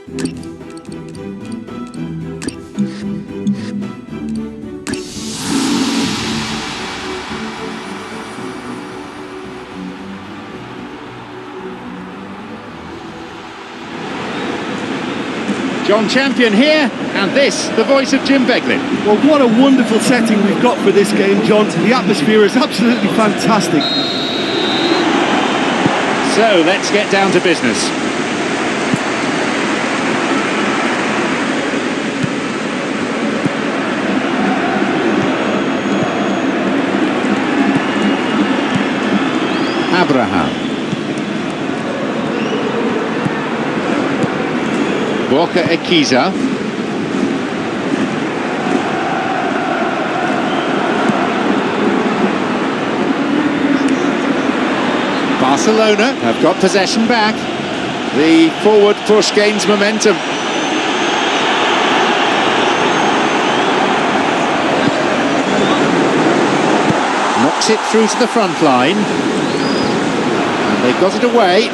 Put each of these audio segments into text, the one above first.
John Champion here, and this, the voice of Jim Beglin. Well, what a wonderful setting we've got for this game, John. The atmosphere is absolutely fantastic. So, let's get down to business. Abraham. Walker Ekiza. Barcelona have got possession back. The forward push gains momentum. Knocks it through to the front line. And they got it away.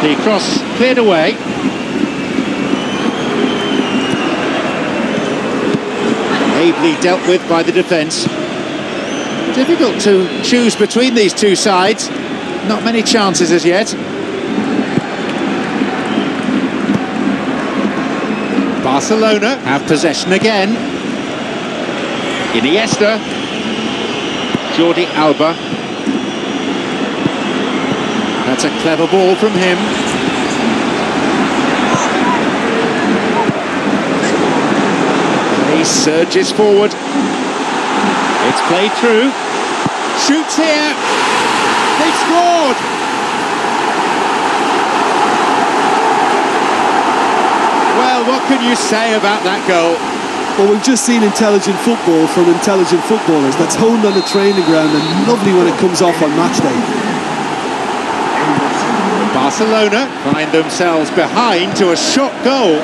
The cross cleared away. Ably dealt with by the defence. Difficult to choose between these two sides. Not many chances as yet. Barcelona have possession again. Iniesta. Jordi Alba. That's a clever ball from him. He surges forward. It's played through. Shoots here. They scored! Well, what can you say about that goal? Well, we've just seen intelligent football from intelligent footballers. That's honed on the training ground and lovely when it comes off on match day. Barcelona find themselves behind to a shot goal.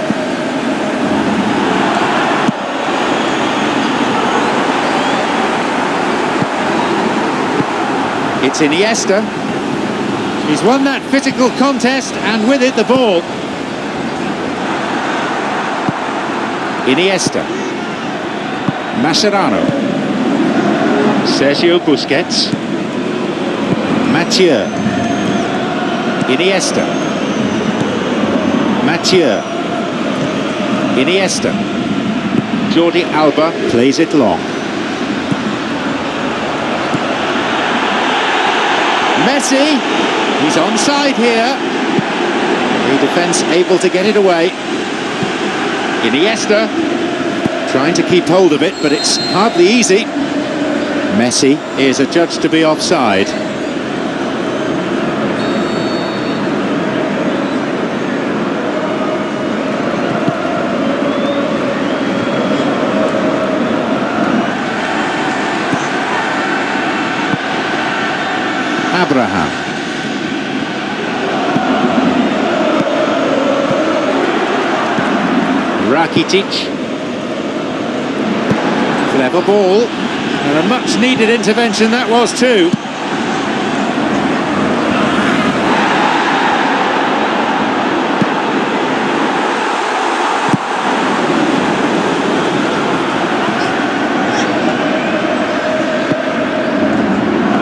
It's Iniesta. He's won that physical contest and with it the ball. Iniesta. Mascherano. Sergio Busquets. Mathieu. Iniesta. Mathieu. Iniesta. Jordi Alba plays it long. Messi. He's onside here. The defence able to get it away. Iniesta trying to keep hold of it, but it's hardly easy. Messi is adjudged to be offside. Abraham. Rakitic. Clever ball. And a much needed intervention that was too.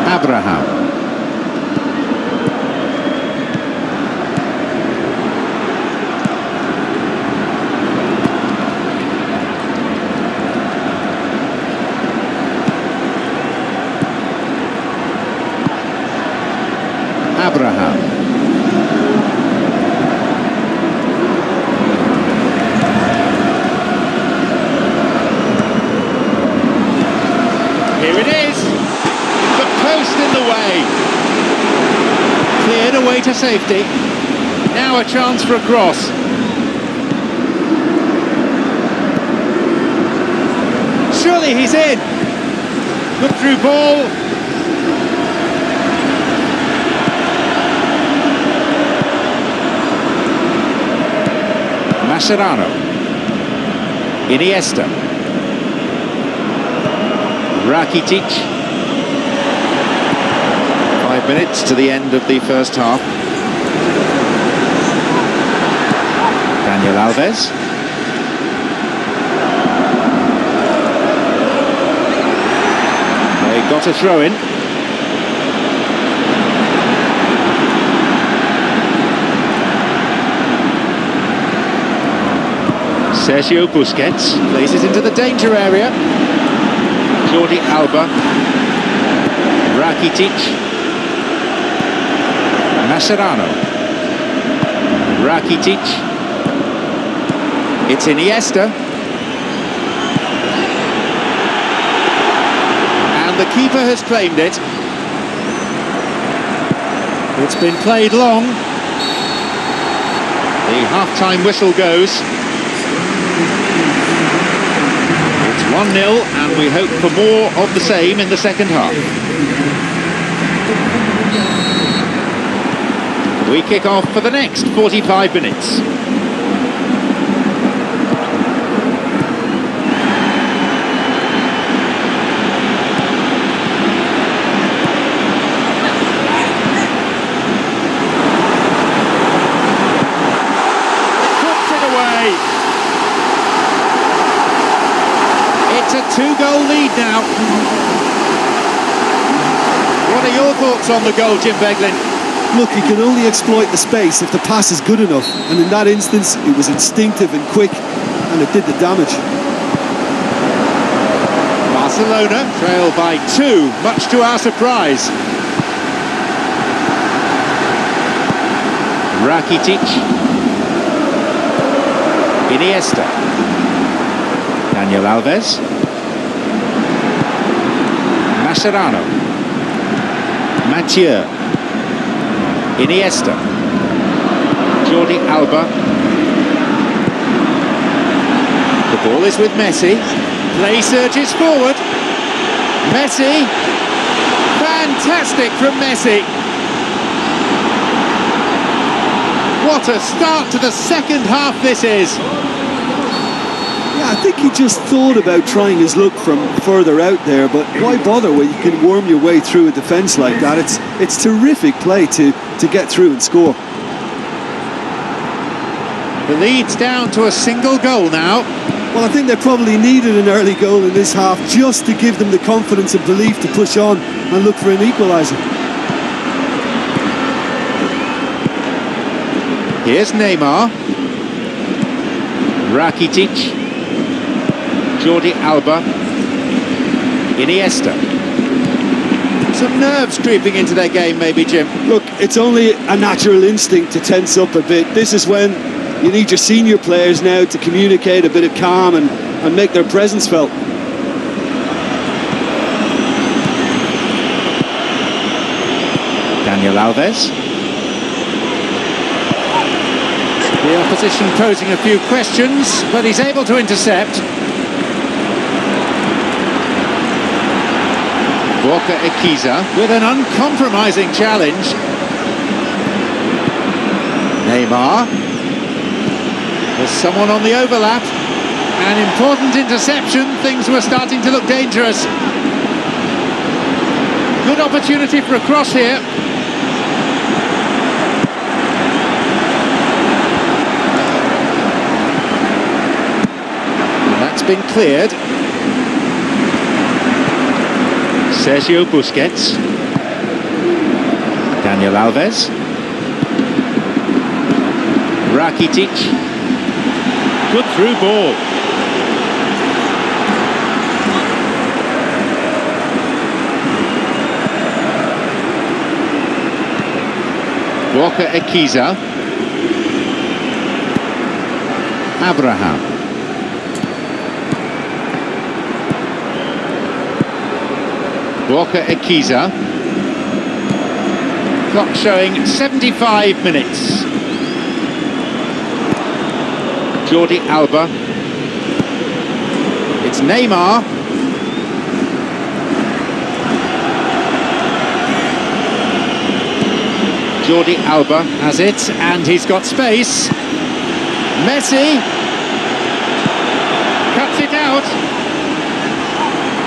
Abraham. Abraham. Here it is. The post in the way. Cleared away to safety. Now a chance for a cross. Surely he's in. Good through ball. Mascherano. Iniesta. 5 minutes to the end of the first half. Daniel Alves. They got a throw in. Sergio Busquets plays it into the danger area. Jordi Alba. Rakitic. Mascherano. Rakitic. It's Iniesta. And the keeper has claimed it. It's been played long. The half-time whistle goes. It's 1-0, and we hope for more of the same in the second half. We kick off for the next 45 minutes. Puts it away. It's a 2-goal lead now. What are your thoughts on the goal, Jim Beglin? Look, he can only exploit the space if the pass is good enough, and in that instance it was instinctive and quick, and it did the damage. Barcelona trail by 2, much to our surprise. Rakitic. Iniesta. Daniel Alves. Mascherano. Mathieu. Iniesta. Jordi Alba. The ball is with Messi. Play surges forward. Messi. Fantastic from Messi. What a start to the second half this is. Yeah, I think he just thought about trying his luck from further out there, but why bother when you can worm your way through a defence like that? It's terrific play to get through and score. The lead's down to a single goal now. Well, I think they probably needed an early goal in this half just to give them the confidence and belief to push on and look for an equaliser. Here's Neymar. Rakitic. Jordi Alba. Iniesta. Some nerves creeping into their game, maybe, Jim. Look, it's only a natural instinct to tense up a bit. This is when you need your senior players now to communicate a bit of calm and make their presence felt. Daniel Alves. The opposition posing a few questions, but he's able to intercept. Walker Ekiza with an uncompromising challenge. Neymar. There's someone on the overlap. An important interception. Things were starting to look dangerous. Good opportunity for a cross here. And that's been cleared. Sergio Busquets. Daniel Alves. Rakitic. Good through ball. Walker Ekiza. Abraham. Walker Ekiza. Clock showing 75 minutes. Jordi Alba. It's Neymar. Jordi Alba has it, and he's got space. Messi cuts it out.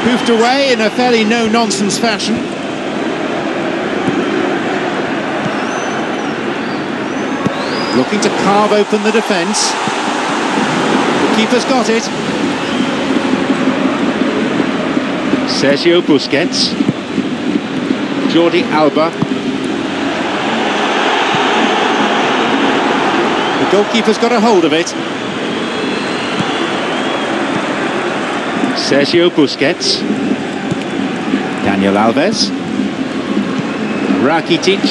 Poofed away in a fairly no-nonsense fashion. Looking to carve open the defence. The keeper's got it. Sergio Busquets. Jordi Alba. The goalkeeper's got a hold of it. Sergio Busquets. Daniel Alves. Rakitic.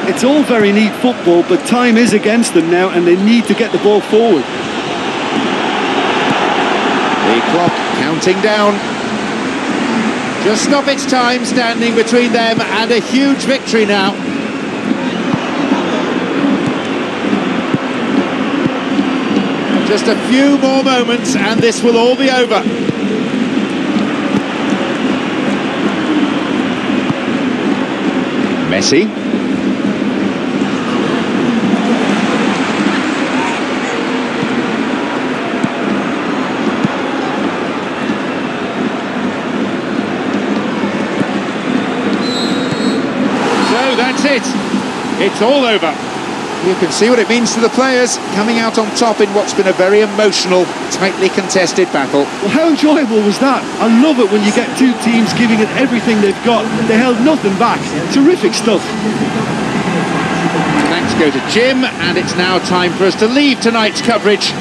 It's all very neat football, but time is against them now, and they need to get the ball forward. The clock counting down. Just stoppage time standing between them and a huge victory now. Just a few more moments and this will all be over. Messi. So that's it. It's all over. You can see what it means to the players coming out on top in what's been a very emotional, tightly contested battle. Well, how enjoyable was that? I love it when you get two teams giving it everything they've got. They held nothing back. Terrific stuff. Thanks go to Jim, and it's now time for us to leave tonight's coverage